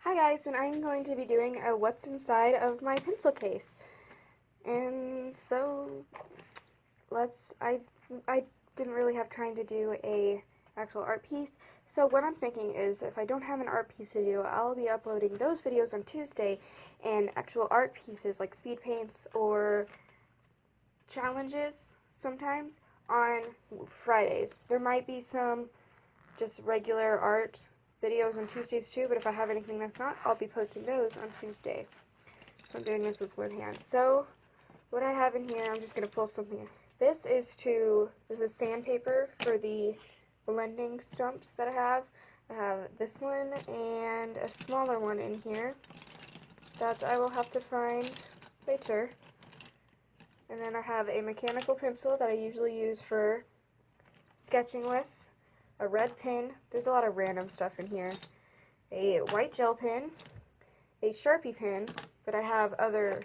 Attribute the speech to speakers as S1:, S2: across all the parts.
S1: Hi guys, and I'm going to be doing a what's inside of my pencil case. And so I didn't really have time to do a actual art piece. So what I'm thinking is if I don't have an art piece to do, I'll be uploading those videos on Tuesday and actual art pieces like speed paints or challenges sometimes on Fridays. There might be some just regular art videos on Tuesdays too, but if I have anything that's not, I'll be posting those on Tuesday. So I'm doing this with one hand. So what I have in here, I'm just going to pull something in. This is sandpaper for the blending stumps that I have. I have this one and a smaller one in here that I will have to find later. And then I have a mechanical pencil that I usually use for sketching with, a red pen, there's a lot of random stuff in here, a white gel pen, a Sharpie pen, but I have other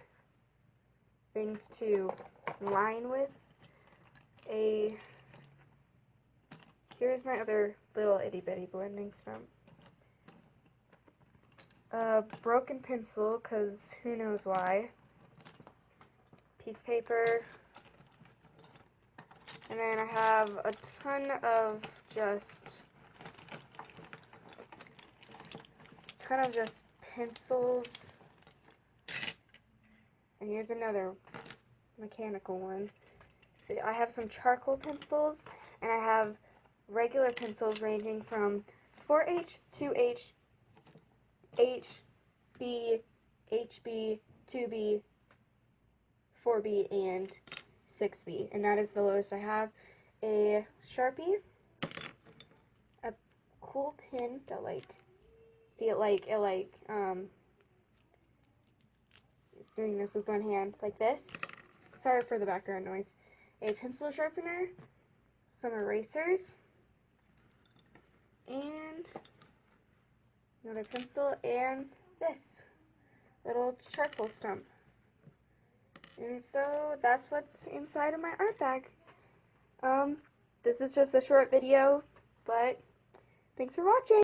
S1: things to line with, here's my other little itty bitty blending stump, a broken pencil, because who knows why, piece of paper, and then I have a ton of just pencils, and here's another mechanical one. I have some charcoal pencils, and I have regular pencils ranging from 4H, 2H, HB, HB, 2B, 4B, and 6B, and that is the lowest I have. A Sharpie, a cool pen that doing this with one hand, like this. Sorry for the background noise. A pencil sharpener, some erasers, and another pencil, and this little charcoal stump. And so that's what's inside of my art bag. This is just a short video, but thanks for watching.